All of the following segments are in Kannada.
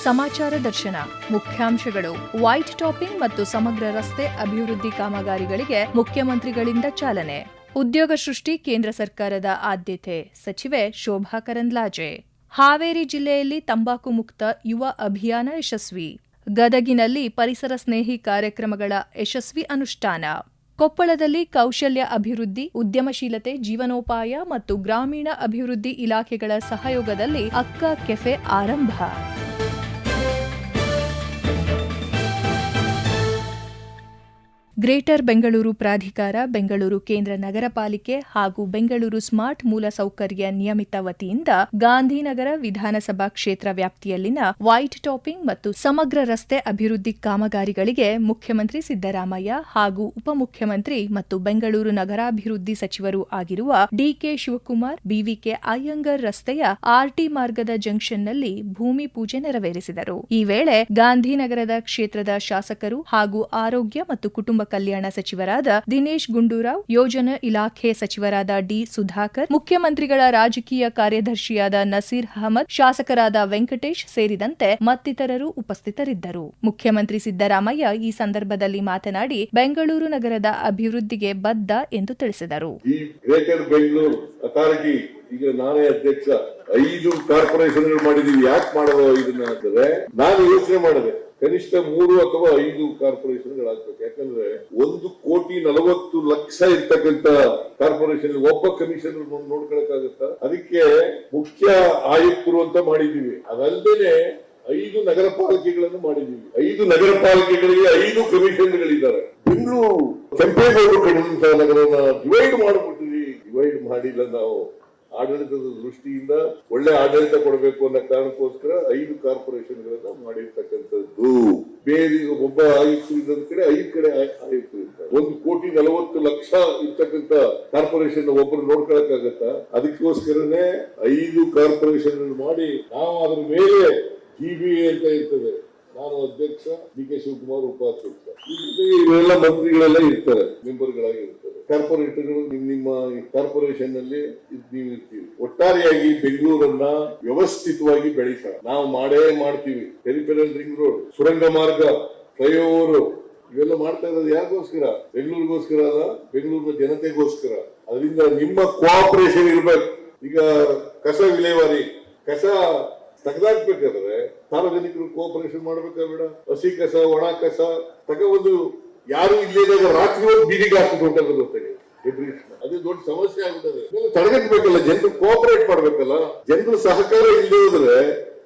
ಸಮಾಚಾರ ದರ್ಶನ ಮುಖ್ಯಾಂಶಗಳು. ವೈಟ್ ಟಾಪಿಂಗ್ ಮತ್ತು ಸಮಗ್ರ ರಸ್ತೆ ಅಭಿವೃದ್ಧಿ ಕಾಮಗಾರಿಗಳಿಗೆ ಮುಖ್ಯಮಂತ್ರಿಗಳಿಂದ ಚಾಲನೆ. ಉದ್ಯೋಗ ಸೃಷ್ಟಿ ಕೇಂದ್ರ ಸರ್ಕಾರದ ಆದ್ಯತೆ. ಸಚಿವೆ ಶೋಭಾ ಕರಂದ್ಲಾಜೆ. ಹಾವೇರಿ ಜಿಲ್ಲೆಯಲ್ಲಿ ತಂಬಾಕು ಮುಕ್ತ ಯುವ ಅಭಿಯಾನ ಯಶಸ್ವಿ. ಗದಗಿನಲ್ಲಿ ಪರಿಸರ ಸ್ನೇಹಿ ಕಾರ್ಯಕ್ರಮಗಳ ಯಶಸ್ವಿ ಅನುಷ್ಠಾನ. ಕೊಪ್ಪಳದಲ್ಲಿ ಕೌಶಲ್ಯ ಅಭಿವೃದ್ಧಿ, ಉದ್ಯಮಶೀಲತೆ, ಜೀವನೋಪಾಯ ಮತ್ತು ಗ್ರಾಮೀಣ ಅಭಿವೃದ್ಧಿ ಇಲಾಖೆಗಳ ಸಹಯೋಗದಲ್ಲಿ ಅಕ್ಕ ಕೆಫೆ ಆರಂಭ. ಗ್ರೇಟರ್ ಬೆಂಗಳೂರು ಪ್ರಾಧಿಕಾರ, ಬೆಂಗಳೂರು ಕೇಂದ್ರ ನಗರ ಪಾಲಿಕೆ ಹಾಗೂ ಬೆಂಗಳೂರು ಸ್ಮಾರ್ಟ್ ಮೂಲಸೌಕರ್ಯ ನಿಯಮಿತ ವತಿಯಿಂದ ಗಾಂಧಿನಗರ ವಿಧಾನಸಭಾ ಕ್ಷೇತ್ರ ವ್ಯಾಪ್ತಿಯಲ್ಲಿನ ವೈಟ್ ಟಾಪಿಂಗ್ ಮತ್ತು ಸಮಗ್ರ ರಸ್ತೆ ಅಭಿವೃದ್ಧಿ ಕಾಮಗಾರಿಗಳಿಗೆ ಮುಖ್ಯಮಂತ್ರಿ ಸಿದ್ದರಾಮಯ್ಯ ಹಾಗೂ ಉಪಮುಖ್ಯಮಂತ್ರಿ ಮತ್ತು ಬೆಂಗಳೂರು ನಗರಾಭಿವೃದ್ಧಿ ಸಚಿವರೂ ಆಗಿರುವ ಡಿಕೆ ಶಿವಕುಮಾರ್ ಬಿವಿಕೆ ಅಯ್ಯಂಗರ್ ರಸ್ತೆಯ ಆರ್ಟಿ ಮಾರ್ಗದ ಜಂಕ್ಷನ್ನಲ್ಲಿ ಭೂಮಿ ಪೂಜೆ ನೆರವೇರಿಸಿದರು. ಈ ವೇಳೆ ಗಾಂಧಿನಗರದ ಕ್ಷೇತ್ರದ ಶಾಸಕರು ಹಾಗೂ ಆರೋಗ್ಯ ಮತ್ತು ಕುಟುಂಬ ಕಲ್ಯಾಣ ಸಚಿವರಾದ ದಿನೇಶ್ ಗುಂಡೂರಾವ್, ಯೋಜನಾ ಇಲಾಖೆ ಸಚಿವರಾದ ಡಿ ಸುಧಾಕರ್, ಮುಖ್ಯಮಂತ್ರಿಗಳ ರಾಜಕೀಯ ಕಾರ್ಯದರ್ಶಿಯಾದ ನಸೀರ್ ಅಹಮದ್, ಶಾಸಕರಾದ ವೆಂಕಟೇಶ್ ಸೇರಿದಂತೆ ಮತ್ತಿತರರು ಉಪಸ್ಥಿತರಿದ್ದರು. ಮುಖ್ಯಮಂತ್ರಿ ಸಿದ್ದರಾಮಯ್ಯ ಈ ಸಂದರ್ಭದಲ್ಲಿ ಮಾತನಾಡಿ, ಬೆಂಗಳೂರು ನಗರದ ಅಭಿವೃದ್ಧಿಗೆ ಬದ್ಧ ಎಂದು ತಿಳಿಸಿದರು. ಗ್ರೇಟರ್ ಬೆಂಗಳೂರು ಅಥಾರಿಟಿ ಈಗ ನಾನೇ ಅಧ್ಯಕ್ಷ. 5 ಕಾರ್ಪೊರೇಷನ್ ಮಾಡಿದೀವಿ. ಯಾಕೆ ಮಾಡೋದು ಇದನ್ನ ಅಂತಂದ್ರೆ, ನಾನು ಯೋಚನೆ ಮಾಡಿದೆ, ಕನಿಷ್ಠ 3 ಅಥವಾ 5 ಕಾರ್ಪೊರೇಷನ್ಗಳಾಗಬೇಕು. ಯಾಕಂದ್ರೆ 1,40,00,000 ಇರ್ತಕ್ಕಂಥ ಕಾರ್ಪೊರೇಷನ್ ಒಬ್ಬ ಕಮಿಷನರ್ ನೋಡ್ಕೊಳಕ್ಕಾಗತ್ತಾ? ಅದಕ್ಕೆ ಮುಖ್ಯ ಆಯುಕ್ತರು ಅಂತ ಮಾಡಿದೀವಿ. ಅದಲ್ಲದೆ 5 ನಗರ ಪಾಲಿಕೆಗಳನ್ನು ಮಾಡಿದೀವಿ. 5 ನಗರ ಪಾಲಿಕೆಗಳಿಗೆ 5 ಕಮಿಷನರ್ಗಳಿದ್ದಾರೆ. ಬೆಂಗಳೂರು ಕೆಂಪೇಗೌಡರು ಕಡೆದಂತ ನಗರನ ಡಿವೈಡ್ ಮಾಡಿಬಿಟ್ಟಿದ್ವಿ. ಡಿವೈಡ್ ಮಾಡಿಲ್ಲ. ನಾವು ಆಡಳಿತದ ದೃಷ್ಟಿಯಿಂದ ಒಳ್ಳೆ ಆಡಳಿತ ಕೊಡಬೇಕು ಅನ್ನೋ ಕಾರಣಕ್ಕೋಸ್ಕರ 5 ಕಾರ್ಪೊರೇಷನ್ಗಳನ್ನ ಮಾಡಿರ್ತಕ್ಕಂಥದ್ದು. ಬೇರೆ ಒಬ್ಬ ಆಯುಕ್ತರು ಇದ್ದ ಕಡೆ 5 ಕಡೆ ಆಯುಕ್ತರು ಇರ್ತಾರೆ. 1,40,00,000 ಇರ್ತಕ್ಕಂಥ ಕಾರ್ಪೊರೇಷನ್ ಒಬ್ಬರು ನೋಡ್ಕೊಳಕ್ಕಾಗತ್ತಾ? ಅದಕ್ಕೋಸ್ಕರನೇ 5 ಕಾರ್ಪೊರೇಷನ್ ಮಾಡಿ ನಾವು ಅದ್ರ ಮೇಲೆ GBA ಅಂತ ಇರ್ತದೆ. ನಾನು ಅಧ್ಯಕ್ಷ, ಡಿ.ಕೆ. ಶಿವಕುಮಾರ್ ಉಪಾಧ್ಯಕ್ಷ. ಇವೆಲ್ಲ ಮಂತ್ರಿಗಳೆಲ್ಲ ಇರ್ತಾರೆ, ಮೆಂಬರ್ಗಳಾಗಿ ಇರ್ತಾರೆ. ಕಾರ್ಪೊರೇಟರ್ಗಳು ನಿಮ್ಮ ಕಾರ್ಪೊರೇಷನ್ ನಲ್ಲಿ ನೀವು ಇರ್ತೀವಿ. ಒಟ್ಟಾರೆಯಾಗಿ ಬೆಂಗಳೂರನ್ನ ವ್ಯವಸ್ಥಿತವಾಗಿ ಬೆಳೀತಾರೆ. ನಾವು ಮಾಡ್ತೀವಿ. ಪೆರಿಫೆರಲ್ ರಿಂಗ್ ರೋಡ್, ಸುರಂಗ ಮಾರ್ಗ, ಫ್ಲೈಓವರ್ ಇವೆಲ್ಲ ಮಾಡ್ತಾ ಇರೋದು ಯಾರಿಗೋಸ್ಕರ? ಬೆಂಗಳೂರಿಗೋಸ್ಕರ ಅಲ್ಲ, ಬೆಂಗಳೂರಿನ ಜನತೆಗೋಸ್ಕರ. ಅದರಿಂದ ನಿಮ್ಮ ಕೋಆಪರೇಷನ್ ಇರ್ಬೇಕು. ಈಗ ಕಸ ವಿಲೇವಾರಿ, ಕಸ ತೆಗೆದಾಕ್ಬೇಕಾದ್ರೆ ಸಾರ್ವಜನಿಕರು ಕೋಆಪರೇಷನ್ ಮಾಡ್ಬೇಕಾಗ್ಬೇಡ? ಹಸಿ ಕಸ, ಒಣ ಕಸ ತಗೊಂಡು ಯಾರು ಇಲ್ಲಿದಾಗ ರಾತ್ರಿ ಹೋಗಿ ಬೀದಿಗೆ ಹಾಕಿட்டு ಹೊಂಟೋದು. ಅದೇ ದೊಡ್ಡ ಸಮಸ್ಯೆ ಆಗುತ್ತದೆ. ತಡೆಗಟ್ಟಬೇಕಲ್ಲ, ಜನರು ಕೋಆಪರೇಟ್ ಮಾಡ್ಬೇಕಲ್ಲ. ಜನರು ಸಹಕಾರ ಇಲ್ಲದೆ ಹೋದ್ರೆ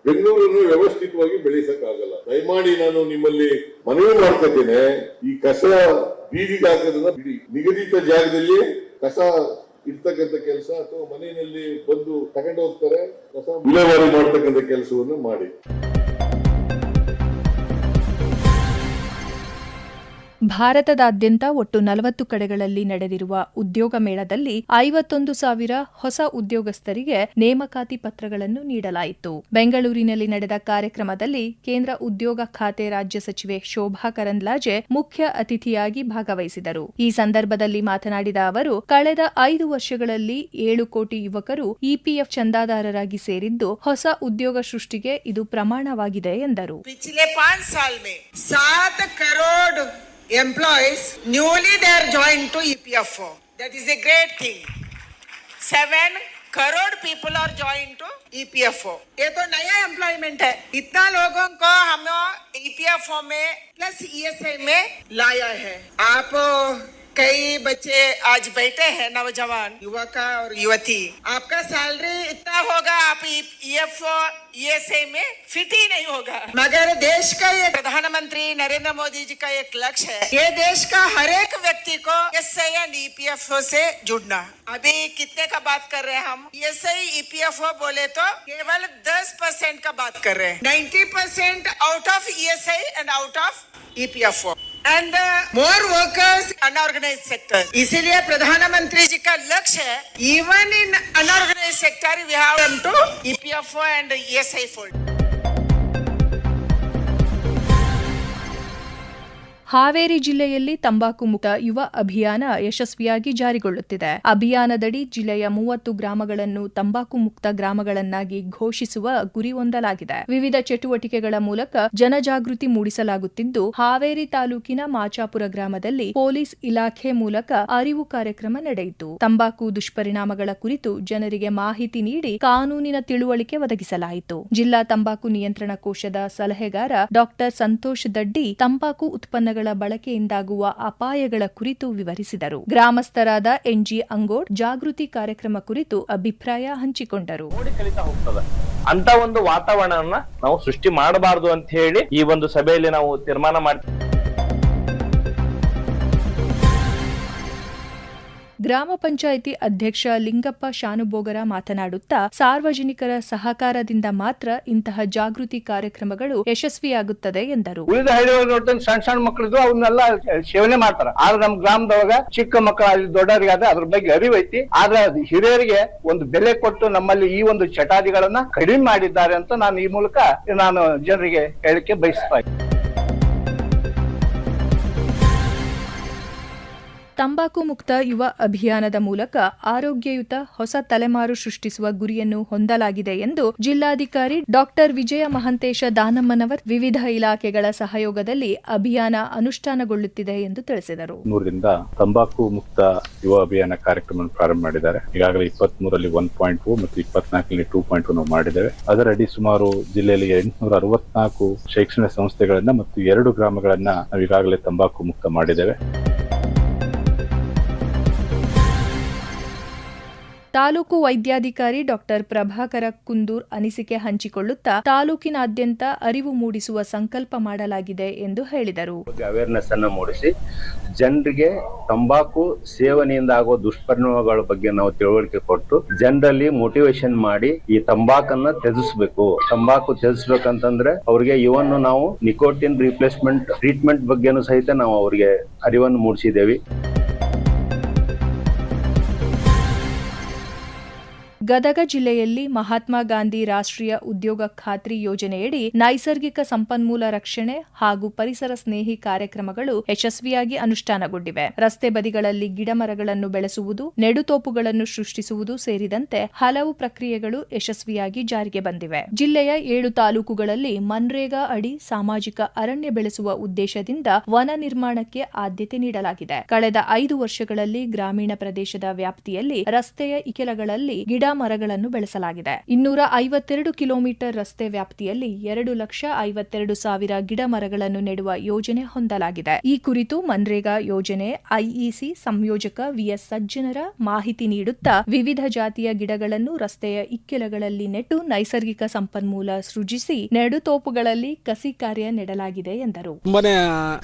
ಬೆಂಗಳೂರನ್ನು ವ್ಯವಸ್ಥಿತವಾಗಿ ಬೆಳೆಸಕ್ಕಾಗಲ್ಲ. ದಯಮಾಡಿ ನಾನು ನಿಮ್ಮಲ್ಲಿ ಮನವಿ ಮಾಡ್ತಿದ್ದೇನೆ, ಈ ಕಸ ಬೀದಿಗೆ ಹಾಕೋದನ್ನ ಬಿಡಿ. ನಿಗದಿತ ಜಾಗದಲ್ಲಿ ಕಸ ಇರ್ತಕ್ಕಂಥ ಕೆಲಸ ಅಥವಾ ಮನೆಯಲ್ಲಿ ಬಂದು ತಗೊಂಡು ಹೋಗ್ತಾರೆ, ಕಸ ವಿಲೇವಾರಿ ಮಾಡ್ತಕ್ಕಂಥ ಕೆಲಸವನ್ನು ಮಾಡಿ. ಭಾರತದಾದ್ಯಂತ ಒಟ್ಟು 40 ಕಡೆಗಳಲ್ಲಿ ನಡೆದಿರುವ ಉದ್ಯೋಗ ಮೇಳದಲ್ಲಿ 51,000 ಹೊಸ ಉದ್ಯೋಗಸ್ಥರಿಗೆ ನೇಮಕಾತಿ ಪತ್ರಗಳನ್ನು ನೀಡಲಾಯಿತು. ಬೆಂಗಳೂರಿನಲ್ಲಿ ನಡೆದ ಕಾರ್ಯಕ್ರಮದಲ್ಲಿ ಕೇಂದ್ರ ಉದ್ಯೋಗ ಖಾತೆ ರಾಜ್ಯ ಸಚಿವೆ ಶೋಭಾ ಕರಂದ್ಲಾಜೆ ಮುಖ್ಯ ಅತಿಥಿಯಾಗಿ ಭಾಗವಹಿಸಿದರು. ಈ ಸಂದರ್ಭದಲ್ಲಿ ಮಾತನಾಡಿದ ಅವರು, ಕಳೆದ 5 ವರ್ಷಗಳಲ್ಲಿ 7 ಕೋಟಿ ಯುವಕರು ಇಪಿಎಫ್ ಚಂದಾದಾರರಾಗಿ ಸೇರಿದ್ದು ಹೊಸ ಉದ್ಯೋಗ ಸೃಷ್ಟಿಗೆ ಇದು ಪ್ರಮಾಣವಾಗಿದೆ ಎಂದರು. पिछले 5 साल में 7 crore employees newly they are joined to EPFO. That is a great thing. 7 crore people are joined to EPFO. ये तो नया एम्प्लॉयमेंट है. इतना लोगों को हम EPFO में प्लस ESI में लाया है. आप कई बच्चे आज बैठे हैं, नौजवान युवक और युवती. आपका सैलरी इतना होगा, आप EPFO ESI में फिट ही नहीं होगा. मगर देश का ये प्रधानमंत्री नरेंद्र मोदी जी का एक लक्ष्य है, ये देश का हर एक व्यक्ति को ESI एंड EPFO से जुड़ना. अभी कितने का बात कर रहे हैं हम? ESI EPFO बोले तो केवल 10% का बात कर रहे हैं. 90% out of ESI and out of EPFO. And more workers unorganized sector. इसीलिए प्रधानमंत्री जी का लक्ष्य है, even in unorganized sector we have them to EPFO and ESI fold. Haveri ಜಿಲ್ಲೆಯಲ್ಲಿ ತಂಬಾಕು ಮುಕ್ತ ಯುವ ಅಭಿಯಾನ ಯಶಸ್ವಿಯಾಗಿ ಜಾರಿಗೊಳ್ಳುತ್ತಿದೆ. ಅಭಿಯಾನದಡಿ ಜಿಲ್ಲೆಯ 30 ಗ್ರಾಮಗಳನ್ನು ತಂಬಾಕು ಮುಕ್ತ ಗ್ರಾಮಗಳನ್ನಾಗಿ ಘೋಷಿಸುವ ಗುರಿ ಹೊಂದಲಾಗಿದೆ. ವಿವಿಧ ಚಟುವಟಿಕೆಗಳ ಮೂಲಕ ಜನಜಾಗೃತಿ ಮೂಡಿಸಲಾಗುತ್ತಿದ್ದು, ಹಾವೇರಿ ತಾಲೂಕಿನ ಮಾಚಾಪುರ ಗ್ರಾಮದಲ್ಲಿ ಪೊಲೀಸ್ ಇಲಾಖೆ ಮೂಲಕ ಅರಿವು ಕಾರ್ಯಕ್ರಮ ನಡೆಯಿತು. ತಂಬಾಕು ದುಷ್ಪರಿಣಾಮಗಳ ಕುರಿತು ಜನರಿಗೆ ಮಾಹಿತಿ ನೀಡಿ ಕಾನೂನಿನ ತಿಳುವಳಿಕೆ ಒದಗಿಸಲಾಯಿತು. ಜಿಲ್ಲಾ ತಂಬಾಕು ನಿಯಂತ್ರಣ ಕೋಶದ ಸಲಹೆಗಾರ ಡಾ ಸಂತೋಷ್ ದಡ್ಡಿ ತಂಬಾಕು ಉತ್ಪನ್ನಗಳ ಬಳಕೆಯಿಂದಾಗುವ ಅಪಾಯಗಳ ಕುರಿತು ವಿವರಿಸಿದರು. ಗ್ರಾಮಸ್ಥರಾದ ಎನ್ಜಿ ಅಂಗೋಡ್ ಜಾಗೃತಿ ಕಾರ್ಯಕ್ರಮ ಕುರಿತು ಅಭಿಪ್ರಾಯ ಹಂಚಿಕೊಂಡರು. ಅಂತ ಒಂದು ವಾತಾವರಣವನ್ನ ನಾವು ಸೃಷ್ಟಿ ಮಾಡಬಾರದು ಅಂತ ಹೇಳಿ ಈ ಒಂದು ಸಭೆಯಲ್ಲಿ ನಾವು ತೀರ್ಮಾನ ಮಾಡ್ತೀವಿ. ಗ್ರಾಮ ಪಂಚಾಯಿತಿ ಅಧ್ಯಕ್ಷ ಲಿಂಗಪ್ಪ ಶಾನುಬೋಗರ ಮಾತನಾಡುತ್ತಾ, ಸಾರ್ವಜನಿಕರ ಸಹಕಾರದಿಂದ ಮಾತ್ರ ಇಂತಹ ಜಾಗೃತಿ ಕಾರ್ಯಕ್ರಮಗಳು ಯಶಸ್ವಿಯಾಗುತ್ತದೆ ಎಂದರು. ಉಳಿದ ಹಳ್ಳಿಯೊಳಗೆ ನೋಡ್ತಾನೆ ಸಣ್ಣ ಮಕ್ಕಳಿದ್ದು ಅವನ್ನೆಲ್ಲ ಸೇವನೆ ಮಾಡ್ತಾರ. ಆದ್ರೆ ನಮ್ ಗ್ರಾಮದೊಳಗ ಚಿಕ್ಕ ಮಕ್ಕಳು ದೊಡ್ಡವರಿಗಾದ ಅದ್ರ ಬಗ್ಗೆ ಅರಿವು ಐತಿ. ಆದ್ರೆ ಹಿರಿಯರಿಗೆ ಒಂದು ಬೆಲೆ ಕೊಟ್ಟು ನಮ್ಮಲ್ಲಿ ಈ ಒಂದು ಚಟಾದಿಗಳನ್ನ ಕಡಿಮೆ ಮಾಡಿದ್ದಾರೆ ಅಂತ ನಾನು ಈ ಮೂಲಕ ನಾನು ಜನರಿಗೆ ಹೇಳಿಕೆ ಬಯಸ್ತಾ ಇದ್ದೀನಿ. ತಂಬಾಕು ಮುಕ್ತ ಯುವ ಅಭಿಯಾನದ ಮೂಲಕ ಆರೋಗ್ಯಯುತ ಹೊಸ ತಲೆಮಾರು ಸೃಷ್ಟಿಸುವ ಗುರಿಯನ್ನು ಹೊಂದಲಾಗಿದೆ ಎಂದು ಜಿಲ್ಲಾಧಿಕಾರಿ ಡಾ ವಿಜಯ ಮಹಂತೇಶ ದಾನಮ್ಮನವರ್ ವಿವಿಧ ಇಲಾಖೆಗಳ ಸಹಯೋಗದಲ್ಲಿ ಅಭಿಯಾನ ಅನುಷ್ಠಾನಗೊಳ್ಳುತ್ತಿದೆ ಎಂದು ತಿಳಿಸಿದರು. 3ರಿಂದ ತಂಬಾಕು ಮುಕ್ತ ಯುವ ಅಭಿಯಾನ ಕಾರ್ಯಕ್ರಮ ಪ್ರಾರಂಭ ಮಾಡಿದ್ದಾರೆ. ಈಗಾಗಲೇ 23ರಲ್ಲಿ 1.0 ಮತ್ತು 24ರಲ್ಲಿ 2.0 ನಾವು ಮಾಡಿದ್ದೇವೆ. ಅದರಡಿ ಸುಮಾರು ಜಿಲ್ಲೆಯಲ್ಲಿ 864 ಶೈಕ್ಷಣಿಕ ಸಂಸ್ಥೆಗಳನ್ನ ಮತ್ತು 2 ಗ್ರಾಮಗಳನ್ನ ನಾವು ಈಗಾಗಲೇ ತಂಬಾಕು ಮುಕ್ತ ಮಾಡಿದ್ದೇವೆ. ತಾಲೂಕು ವೈದ್ಯಾಧಿಕಾರಿ ಡಾ ಪ್ರಭಾಕರ ಕುಂದೂರ್ ಅನಿಸಿಕೆ ಹಂಚಿಕೊಳ್ಳುತ್ತಾ, ತಾಲೂಕಿನಾದ್ಯಂತ ಅರಿವು ಮೂಡಿಸುವ ಸಂಕಲ್ಪ ಮಾಡಲಾಗಿದೆ ಎಂದು ಹೇಳಿದರು. ಅವೇರ್ನೆಸ್ ಅನ್ನು ಮೂಡಿಸಿ ಜನರಿಗೆ ತಂಬಾಕು ಸೇವನೆಯಿಂದ ಆಗುವ ದುಷ್ಪರಿಣಾಮಗಳ ಬಗ್ಗೆ ನಾವು ತಿಳುವಳಿಕೆ ಕೊಟ್ಟು ಜನರಲ್ಲಿ ಮೋಟಿವೇಶನ್ ಮಾಡಿ ಈ ತಂಬಾಕನ್ನ ತ್ಯಜಿಸಬೇಕು. ತಂಬಾಕು ತ್ಯಜಿಸ್ಬೇಕಂತಂದ್ರೆ ಅವ್ರಿಗೆ ಇವನ್ನು ನಾವು ನಿಕೋಟಿನ್ ರಿಪ್ಲೇಸ್ಮೆಂಟ್ ಟ್ರೀಟ್ಮೆಂಟ್ ಬಗ್ಗೆನೂ ಸಹಿತ ನಾವು ಅವರಿಗೆ ಅರಿವನ್ನು ಮೂಡಿಸಿದ್ದೇವೆ. ಗದಗ ಜಿಲ್ಲೆಯಲ್ಲಿ ಮಹಾತ್ಮ ಗಾಂಧಿ ರಾಷ್ಟ್ರೀಯ ಉದ್ಯೋಗ ಖಾತ್ರಿ ಯೋಜನೆಯಡಿ ನೈಸರ್ಗಿಕ ಸಂಪನ್ಮೂಲ ರಕ್ಷಣೆ ಹಾಗೂ ಪರಿಸರ ಸ್ನೇಹಿ ಕಾರ್ಯಕ್ರಮಗಳು ಯಶಸ್ವಿಯಾಗಿ ಅನುಷ್ಠಾನಗೊಂಡಿವೆ. ರಸ್ತೆ ಬದಿಗಳಲ್ಲಿ ಗಿಡಮರಗಳನ್ನು ಬೆಳೆಸುವುದು, ನೆಡುತೋಪುಗಳನ್ನು ಸೃಷ್ಟಿಸುವುದು ಸೇರಿದಂತೆ ಹಲವು ಪ್ರಕ್ರಿಯೆಗಳು ಯಶಸ್ವಿಯಾಗಿ ಜಾರಿಗೆ ಬಂದಿವೆ. ಜಿಲ್ಲೆಯ 7 ತಾಲೂಕುಗಳಲ್ಲಿ ಮನ್ರೇಗಾ ಅಡಿ ಸಾಮಾಜಿಕ ಅರಣ್ಯ ಬೆಳೆಸುವ ಉದ್ದೇಶದಿಂದ ವನ ನಿರ್ಮಾಣಕ್ಕೆ ಆದ್ಯತೆ ನೀಡಲಾಗಿದೆ. ಕಳೆದ 5 ವರ್ಷಗಳಲ್ಲಿ ಗ್ರಾಮೀಣ ಪ್ರದೇಶದ ವ್ಯಾಪ್ತಿಯಲ್ಲಿ ರಸ್ತೆಯ ಇಕ್ಕೆಲಗಳಲ್ಲಿ ಗಿಡ ಮರಗಳನ್ನು ಬೆಳೆಸಲಾಗಿದೆ. 252 ಕಿಲೋಮೀಟರ್ ರಸ್ತೆ ವ್ಯಾಪ್ತಿಯಲ್ಲಿ 2,52,000 ಗಿಡ ಮರಗಳನ್ನು ನೆಡುವ ಯೋಜನೆ ಹೊಂದಲಾಗಿದೆ. ಈ ಕುರಿತು ಮನ್ರೇಗಾ ಯೋಜನೆ ಐಇಸಿ ಸಂಯೋಜಕ ವಿಎಸ್ ಸಜ್ಜನರ ಮಾಹಿತಿ ನೀಡುತ್ತಾ, ವಿವಿಧ ಜಾತಿಯ ಗಿಡಗಳನ್ನು ರಸ್ತೆಯ ಇಕ್ಕೆಲಗಳಲ್ಲಿ ನೆಟ್ಟು ನೈಸರ್ಗಿಕ ಸಂಪನ್ಮೂಲ ಸೃಜಿಸಿ ನೆಡುತೋಪುಗಳಲ್ಲಿ ಕಸಿ ಕಾರ್ಯ ನೆಡಲಾಗಿದೆ ಎಂದರು. ತುಂಬಾನೇ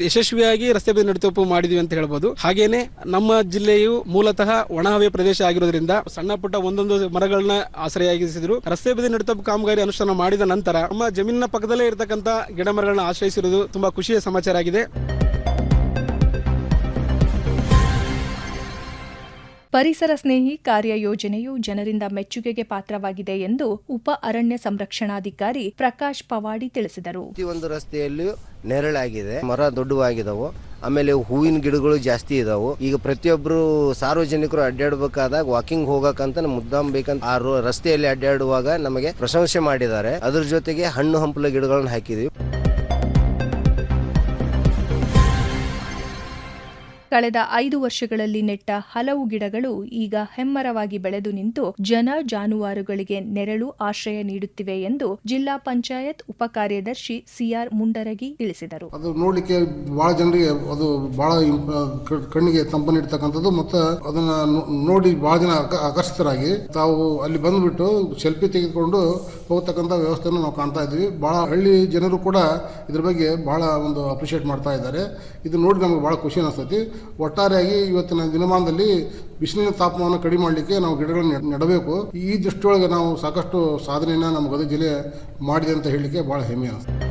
ಯಶಸ್ವಿಯಾಗಿ ರಸ್ತೆ ಬದಿ ನೆಡುತೋಪು ಮಾಡಿದ್ವಿ ಅಂತ ಹೇಳ್ಬೋದು. ಹಾಗೇನೆ ನಮ್ಮ ಜಿಲ್ಲೆಯು ಮೂಲತಃ ಒಣಹವೆ ಪ್ರದೇಶ ಆಗಿರೋದ್ರಿಂದ ಸಣ್ಣ ಪುಟ್ಟ ಒಂದೊಂದು ಮರಗಳನ್ನ ಆಶ್ರಯಿಸಿದ್ರು. ರಸ್ತೆ ಬದಿ ನೆಡುತೋಪು ಕಾಮಗಾರಿ ಅನುಷ್ಠಾನ ಮಾಡಿದ ನಂತರ ನಮ್ಮ ಜಮೀನಿನ ಪಕ್ಕದಲ್ಲೇ ಇರತಕ್ಕಂತ ಗಿಡ ಮರಗಳನ್ನ ಆಶ್ರಯಿಸಿರುವುದು ತುಂಬಾ ಖುಷಿಯ ಸಮಾಚಾರ ಆಗಿದೆ. ಪರಿಸರ ಸ್ನೇಹಿ ಕಾರ್ಯ ಯೋಜನೆಯು ಜನರಿಂದ ಮೆಚ್ಚುಗೆಗೆ ಪಾತ್ರವಾಗಿದೆ ಎಂದು ಉಪ ಅರಣ್ಯ ಸಂರಕ್ಷಣಾಧಿಕಾರಿ ಪ್ರಕಾಶ್ ಪವಾಡಿ ತಿಳಿಸಿದರು. ಪ್ರತಿಯೊಂದು ರಸ್ತೆಯಲ್ಲಿಯೂ ನೆರಳಾಗಿದೆ, ಮರ ದೊಡ್ಡವಾಗಿದಾವು, ಆಮೇಲೆ ಹೂವಿನ ಗಿಡಗಳು ಜಾಸ್ತಿ ಇದಾವು. ಈಗ ಪ್ರತಿಯೊಬ್ಬರು ಸಾರ್ವಜನಿಕರು ಅಡ್ಡಾಡಬೇಕಾದಾಗ ವಾಕಿಂಗ್ ಹೋಗಕ್ಕಂತ ಮುದ್ದಾಂ ಬೇಕಂತ ಆ ರಸ್ತೆಯಲ್ಲಿ ಅಡ್ಡಾಡುವಾಗ ನಮಗೆ ಪ್ರಶಂಸೆ ಮಾಡಿದ್ದಾರೆ. ಅದ್ರ ಜೊತೆಗೆ ಹಣ್ಣು ಹಂಪಲ ಗಿಡಗಳನ್ನು ಹಾಕಿದೀವಿ. ಕಳೆದ 5 ವರ್ಷಗಳಲ್ಲಿ ನೆಟ್ಟ ಹಲವು ಗಿಡಗಳು ಈಗ ಹೆಮ್ಮರವಾಗಿ ಬೆಳೆದು ನಿಂತು ಜನ ಜಾನುವಾರುಗಳಿಗೆ ನೆರಳು ಆಶ್ರಯ ನೀಡುತ್ತಿವೆ ಎಂದು ಜಿಲ್ಲಾ ಪಂಚಾಯತ್ ಉಪ ಕಾರ್ಯದರ್ಶಿ ಸಿಆರ್ ಮುಂಡರಗಿ ತಿಳಿಸಿದರು. ಅದು ನೋಡ್ಲಿಕ್ಕೆ ಬಹಳ ಜನರಿಗೆ ಅದು ಬಹಳ ಕಣ್ಣಿಗೆ ತಂಪು ನೀಡತಕ್ಕಂಥದ್ದು ಮತ್ತು ಅದನ್ನ ನೋಡಿ ಬಹಳ ಜನ ಆಕರ್ಷಿತರಾಗಿ ತಾವು ಅಲ್ಲಿ ಬಂದ್ಬಿಟ್ಟು ಸೆಲ್ಫಿ ತೆಗೆದುಕೊಂಡು ಹೋಗ್ತಕ್ಕಂಥ ವ್ಯವಸ್ಥೆಯನ್ನು ನಾವು ಕಾಣ್ತಾ ಇದ್ವಿ. ಬಹಳ ಹಳ್ಳಿ ಜನರು ಕೂಡ ಇದ್ರ ಬಗ್ಗೆ ಬಹಳ ಒಂದು ಅಪ್ರಿಷಿಯೇಟ್ ಮಾಡ್ತಾ ಇದ್ದಾರೆ. ಇದು ನೋಡಿ ನಮಗೆ ಬಹಳ ಖುಷಿ ಅನಿಸ್ತೈತಿ. ಒಟ್ಟಾರೆಯಾಗಿ ಇವತ್ತಿನ ದಿನಮಾನದಲ್ಲಿ ಬಿಸಿಲಿನ ತಾಪಮಾನ ಕಡಿಮೆ ಮಾಡಲಿಕ್ಕೆ ನಾವು ಗಿಡಗಳನ್ನು ನೆಡಬೇಕು. ಈ ದೃಷ್ಟಿಯೊಳಗೆ ನಾವು ಸಾಕಷ್ಟು ಸಾಧನೆಯನ್ನು ನಮ್ಮ ಗದಗ ಜಿಲ್ಲೆ ಮಾಡಿದೆ ಅಂತ ಹೇಳಲಿಕ್ಕೆ ಬಹಳ ಹೆಮ್ಮೆ ಅನಿಸ್ತದೆ.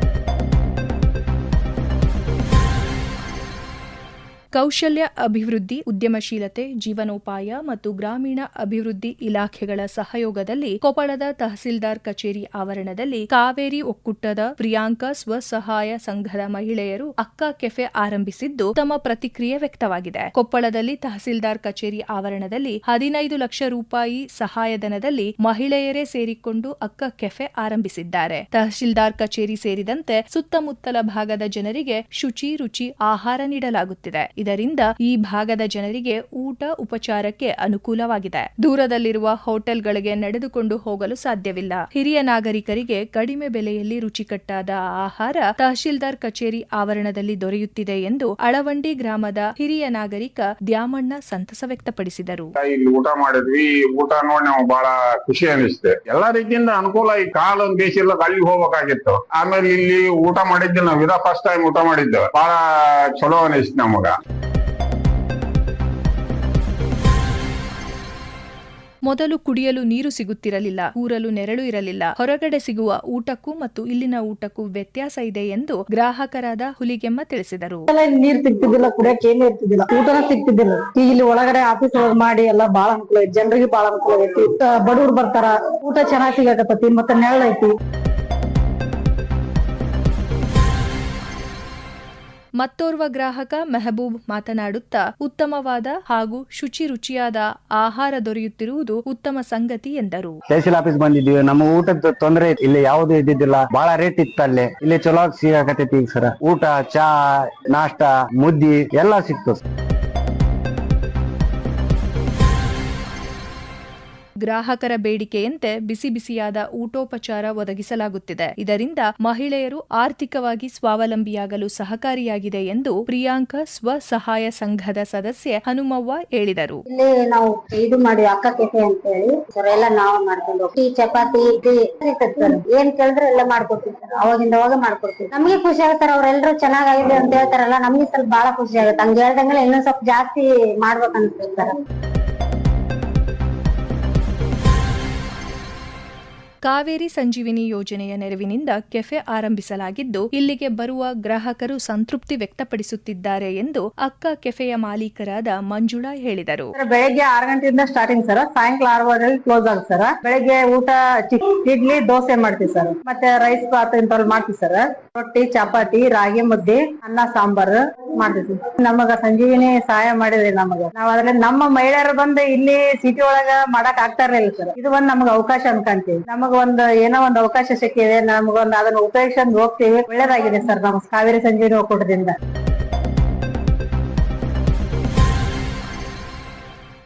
ಕೌಶಲ್ಯ ಅಭಿವೃದ್ಧಿ, ಉದ್ಯಮಶೀಲತೆ, ಜೀವನೋಪಾಯ ಮತ್ತು ಗ್ರಾಮೀಣ ಅಭಿವೃದ್ಧಿ ಇಲಾಖೆಗಳ ಸಹಯೋಗದಲ್ಲಿ ಕೊಪ್ಪಳದ ತಹಸೀಲ್ದಾರ್ ಕಚೇರಿ ಆವರಣದಲ್ಲಿ ಕಾವೇರಿ ಒಕ್ಕೂಟದ ಪ್ರಿಯಾಂಕಾ ಸ್ವಸಹಾಯ ಸಂಘದ ಮಹಿಳೆಯರು ಅಕ್ಕ ಕೆಫೆ ಆರಂಭಿಸಿದ್ದು ತಮ್ಮ ಪ್ರತಿಕ್ರಿಯೆ ವ್ಯಕ್ತವಾಗಿದೆ. ಕೊಪ್ಪಳದಲ್ಲಿ ತಹಸೀಲ್ದಾರ್ ಕಚೇರಿ ಆವರಣದಲ್ಲಿ 15 ಲಕ್ಷ ರೂಪಾಯಿ ಸಹಾಯಧನದಲ್ಲಿ ಮಹಿಳೆಯರೇ ಸೇರಿಕೊಂಡು ಅಕ್ಕ ಕೆಫೆ ಆರಂಭಿಸಿದ್ದಾರೆ. ತಹಶೀಲ್ದಾರ್ ಕಚೇರಿ ಸೇರಿದಂತೆ ಸುತ್ತಮುತ್ತಲ ಭಾಗದ ಜನರಿಗೆ ಶುಚಿ ರುಚಿ ಆಹಾರ ನೀಡಲಾಗುತ್ತಿದೆ. ಇದರಿಂದ ಈ ಭಾಗದ ಜನರಿಗೆ ಊಟ ಉಪಚಾರಕ್ಕೆ ಅನುಕೂಲವಾಗಿದೆ. ದೂರದಲ್ಲಿರುವ ಹೋಟೆಲ್ಗಳಿಗೆ ನಡೆದುಕೊಂಡು ಹೋಗಲು ಸಾಧ್ಯವಿಲ್ಲ. ಹಿರಿಯ ನಾಗರಿಕರಿಗೆ ಕಡಿಮೆ ಬೆಲೆಯಲ್ಲಿ ರುಚಿಕಟ್ಟಾದ ಆಹಾರ ತಹಶೀಲ್ದಾರ್ ಕಚೇರಿ ಆವರಣದಲ್ಲಿ ದೊರೆಯುತ್ತಿದೆ ಎಂದು ಅಳವಂಡಿ ಗ್ರಾಮದ ಹಿರಿಯ ನಾಗರಿಕ ದ್ಯಾಮಣ್ಣ ಸಂತಸ ವ್ಯಕ್ತಪಡಿಸಿದರು. ಇಲ್ಲಿ ಊಟ ಮಾಡಿದ್ವಿ. ಊಟ ನೋಡಿ ನಾವು ಬಹಳ ಖುಷಿ ಅನಿಸುತ್ತೆ. ಎಲ್ಲಾ ರೀತಿಯಿಂದ ಅನುಕೂಲ. ಈ ಕಾಲ ಒಂದ್ ಬೇಸಿಲ್ಲ ಅಲ್ಲಿ ಹೋಗ್ಬೇಕಾಗಿತ್ತು. ಆಮೇಲೆ ಇಲ್ಲಿ ಊಟ ಮಾಡಿದ್ದೆ ನಾವು ಇದ ಫಸ್ಟ್ ಟೈಮ್ ಊಟ ಮಾಡಿದ್ದೇವೆ. ಬಹಳ ಚಲೋ ಅನಿಸ್ತು ನಮಗ. ಮೊದಲು ಕುಡಿಯಲು ನೀರು ಸಿಗುತ್ತಿರಲಿಲ್ಲ, ಕೂರಲು ನೆರಳು ಇರಲಿಲ್ಲ. ಹೊರಗಡೆ ಸಿಗುವ ಊಟಕ್ಕೂ ಮತ್ತು ಇಲ್ಲಿನ ಊಟಕ್ಕೂ ವ್ಯತ್ಯಾಸ ಇದೆ ಎಂದು ಗ್ರಾಹಕರಾದ ಹುಲಿಗೆಮ್ಮ ತಿಳಿಸಿದರು. ನೀರ್ ಸಿಗ್ತಿದ್ದಿಲ್ಲ, ಕುಡಿಯಕ್ಕೆ ಏನು ಇರ್ತಿದ್ದಿಲ್ಲ, ಊಟನ ಸಿಗ್ತಿದ್ದಿಲ್ಲ. ಈಗ ಇಲ್ಲಿ ಒಳಗಡೆ ಆಫೀಸ್ ಒಳಗೆ ಮಾಡಿ ಎಲ್ಲ ಬಾಳ ಅನುಕೂಲ ಐತಿ. ಜನರಿಗೆ ಬಾಳ ಅನುಕೂಲ ಐತಿ. ಬಡವ್ರು ಬರ್ತಾರ, ಊಟ ಚೆನ್ನಾಗಿ ಸಿಗಕತ್ತೈತಿ, ಮತ್ತೆ ನೆರಳು ಐತಿ. ಮತ್ತೋರ್ವ ಗ್ರಾಹಕ ಮೆಹಬೂಬ್ ಮಾತನಾಡುತ್ತಾ ಉತ್ತಮವಾದ ಹಾಗೂ ಶುಚಿ ರುಚಿಯಾದ ಆಹಾರ ದೊರೆಯುತ್ತಿರುವುದು ಉತ್ತಮ ಸಂಗತಿ ಎಂದರು. ತಹಸೀಲ್ ಆಫೀಸ್ ಬಂದಿದ್ದೀವಿ. ನಮ್ಮ ಊಟದ ತೊಂದರೆ ಇಲ್ಲಿ ಯಾವ್ದು ಇದ್ದಿದ್ದಿಲ್ಲ. ಬಹಳ ರೇಟ್ ಇತ್ತು ಅಲ್ಲಿ. ಇಲ್ಲಿ ಚಲೋ ಸಿಗಾಕತೈತಿ ಈಗ ಸರ. ಊಟ, ಚಾ, ನಾಷ್ಟ, ಮುದ್ದಿ ಎಲ್ಲಾ ಸಿಕ್ತು. ಗ್ರಾಹಕರ ಬೇಡಿಕೆಯಂತೆ ಬಿಸಿ ಬಿಸಿಯಾದ ಊಟೋಪಚಾರ ಒದಗಿಸಲಾಗುತ್ತಿದೆ. ಇದರಿಂದ ಮಹಿಳೆಯರು ಆರ್ಥಿಕವಾಗಿ ಸ್ವಾವಲಂಬಿಯಾಗಲು ಸಹಕಾರಿಯಾಗಿದೆ ಎಂದು ಪ್ರಿಯಾಂಕಾ ಸ್ವಸಹಾಯ ಸಂಘದ ಸದಸ್ಯೆ ಹನುಮವ್ವ ಹೇಳಿದರು. ಇಲ್ಲಿ ನಾವು ಇದು ಮಾಡಿ ಅಕ್ಕ ಕೆಫೆ ಅಂತ ಹೇಳಿ ಸರ್ ಎಲ್ಲ ನಾವು ಮಾಡ್ಕೊಂಡು ಟೀ, ಚಪಾತಿ, ಸರ್ ಏನ್ ಕೇಳಿದ್ರೆ ಎಲ್ಲ ಮಾಡ್ಕೊಡ್ತೀವಿ ಸರ್. ಅವಾಗಿಂದ ಅವಾಗ ಮಾಡ್ಕೊಡ್ತೀವಿ. ನಮ್ಗೆ ಖುಷಿ ಆಗುತ್ತೆ. ಅವ್ರೆಲ್ರು ಚೆನ್ನಾಗಿದೆ ಅಂತ ಹೇಳ್ತಾರಲ್ಲ, ನಮ್ಗೆ ಸ್ವಲ್ಪ ಬಹಳ ಖುಷಿ ಆಗುತ್ತೆ. ಹಂಗ ಹೇಳ್ದಂಗೆ ಇನ್ನೊಂದ್ ಸ್ವಲ್ಪ ಜಾಸ್ತಿ ಮಾಡ್ಬೇಕನ್ಸುತ್ತೆ ಸರ್. ಕಾವೇರಿ ಸಂಜೀವಿನಿ ಯೋಜನೆಯ ನೆರವಿನಿಂದ ಕೆಫೆ ಆರಂಭಿಸಲಾಗಿದ್ದು ಇಲ್ಲಿಗೆ ಬರುವ ಗ್ರಾಹಕರು ಸಂತೃಪ್ತಿ ವ್ಯಕ್ತಪಡಿಸುತ್ತಿದ್ದಾರೆ ಎಂದು ಅಕ್ಕ ಕೆಫೆಯ ಮಾಲೀಕರಾದ ಮಂಜುಳಾ ಹೇಳಿದರು. ಬೆಳಗ್ಗೆ 6 ಗಂಟೆಯಿಂದ ಸ್ಟಾರ್ಟಿಂಗ್ ಸರ್, ಸಾಯಂಕಾಲ 6 ಗಂಟೆಗೆ ಕ್ಲೋಸ್ ಆಗುತ್ತೆ ಸರ್. ಬೆಳಗ್ಗೆ ಊಟ ಇಡ್ಲಿ, ದೋಸೆ ಮಾಡ್ತೀವಿ ಸರ್. ಮತ್ತೆ ರೈಸ್ ಬಾತ್ ಇಂಥವ್ರು ಮಾಡ್ತೀವಿ ಸರ್. ರೊಟ್ಟಿ, ಚಪಾತಿ, ರಾಗಿ ಮುದ್ದೆ, ಅನ್ನ, ಸಾಂಬಾರ್ ಮಾಡ್ತೀವಿ. ನಮಗ ಸಂಜೀವಿನಿ ಸಹಾಯ ಮಾಡಿದ್ರಿ. ನಾವ್ ಅದ್ರಲ್ಲಿ ನಮ್ಮ ಮಹಿಳೆಯರು ಬಂದು ಇಲ್ಲಿ ಸಿಟಿ ಒಳಗ ಮಾಡಕ್ ಆಗ್ತಾ ಇರ್ಲಿಲ್ಲ ಸರ್. ಇದು ಒಂದ್ ನಮಗ ಅವಕಾಶ ಅನ್ಕೊಂತೀವಿ. ಏನೋ ಒಂದು ಅವಕಾಶ ಸಿಕ್ಕಿದೆ. ನಮಗೊಂದು ಅದನ್ನ ಉಪಯೋಗಿಸ್ಕೊಂಡು ಹೋಗ್ತೀವಿ. ಒಳ್ಳೇದಾಗಿದೆ ಸರ್ ನಮ್ಮ ಕಾವೇರಿ ಸಂಜೀವಿನಿ ಒಕ್ಕೂಟದಿಂದ.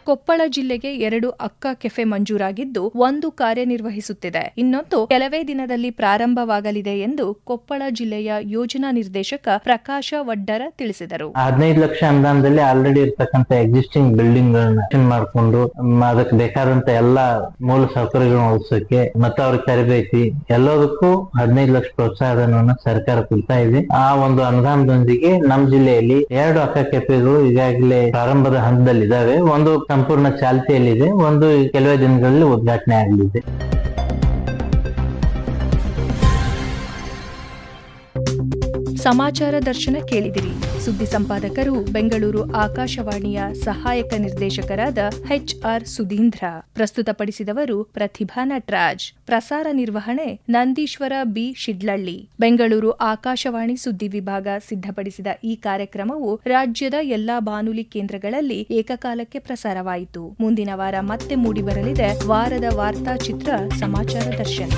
ಕೊಪ್ಪಳ ಜಿಲ್ಲೆಗೆ 2 ಅಕ್ಕ ಕೆಫೆ ಮಂಜೂರಾಗಿದ್ದು 1 ಕಾರ್ಯನಿರ್ವಹಿಸುತ್ತಿದೆ. ಇನ್ನೊಂದು ಕೆಲವೇ ದಿನದಲ್ಲಿ ಪ್ರಾರಂಭವಾಗಲಿದೆ ಎಂದು ಕೊಪ್ಪಳ ಜಿಲ್ಲೆಯ ಯೋಜನಾ ನಿರ್ದೇಶಕ ಪ್ರಕಾಶ ವಡ್ಡರ ತಿಳಿಸಿದರು. 15 ಲಕ್ಷ ಅನುದಾನದಲ್ಲಿ ಆಲ್ರೆಡಿ ಇರ್ತಕ್ಕಂಥ ಎಕ್ಸಿಸ್ಟಿಂಗ್ ಬಿಲ್ಡಿಂಗ್ ಗಳನ್ನ ಮಾಡಿಕೊಂಡು ಅದಕ್ಕೆ ಬೇಕಾದಂತ ಎಲ್ಲಾ ಮೂಲ ಸೌಕರ್ಯಗಳನ್ನ ಒದಗಿಸೋಕೆ ಮತ್ತು ಅವ್ರಿಗೆ ತರಬೇತಿ ಎಲ್ಲದಕ್ಕೂ 15 ಲಕ್ಷ ಪ್ರೋತ್ಸಾಹಧನವನ್ನು ಸರ್ಕಾರ ಕೊಡ್ತಾ ಇದೆ. ಆ ಒಂದು ಅನುದಾನದೊಂದಿಗೆ ನಮ್ಮ ಜಿಲ್ಲೆಯಲ್ಲಿ 2 ಅಕ್ಕ ಕೆಫೆಗಳು ಈಗಾಗಲೇ ಪ್ರಾರಂಭದ ಹಂತದಲ್ಲಿದ್ದಾವೆ. ಒಂದು ಸಂಪೂರ್ಣ ಚಾಲ್ತಿಯಲ್ಲಿದೆ, ಒಂದು ಕೆಲವೇ ದಿನಗಳಲ್ಲಿ ಉದ್ಘಾಟನೆ ಆಗಲಿದೆ. ಸಮಾಚಾರ ದರ್ಶನ ಕೇಳಿದಿರಿ. ಸುದ್ದಿ ಸಂಪಾದಕರು ಬೆಂಗಳೂರು ಆಕಾಶವಾಣಿಯ ಸಹಾಯಕ ನಿರ್ದೇಶಕರಾದ HR ಸುಧೀಂದ್ರ. ಪ್ರಸ್ತುತಪಡಿಸಿದವರು ಪ್ರತಿಭಾ ನಟರಾಜ್. ಪ್ರಸಾರ ನಿರ್ವಹಣೆ ನಂದೀಶ್ವರ B ಶಿಡ್ಲಳ್ಳಿ. ಬೆಂಗಳೂರು ಆಕಾಶವಾಣಿ ಸುದ್ದಿ ವಿಭಾಗ ಸಿದ್ಧಪಡಿಸಿದ ಈ ಕಾರ್ಯಕ್ರಮವು ರಾಜ್ಯದ ಎಲ್ಲಾ ಬಾನುಲಿ ಕೇಂದ್ರಗಳಲ್ಲಿ ಏಕಕಾಲಕ್ಕೆ ಪ್ರಸಾರವಾಯಿತು. ಮುಂದಿನ ವಾರ ಮತ್ತೆ ಮೂಡಿಬರಲಿದೆ ವಾರದ ವಾರ್ತಾ ಚಿತ್ರ ಸಮಾಚಾರ ದರ್ಶನ.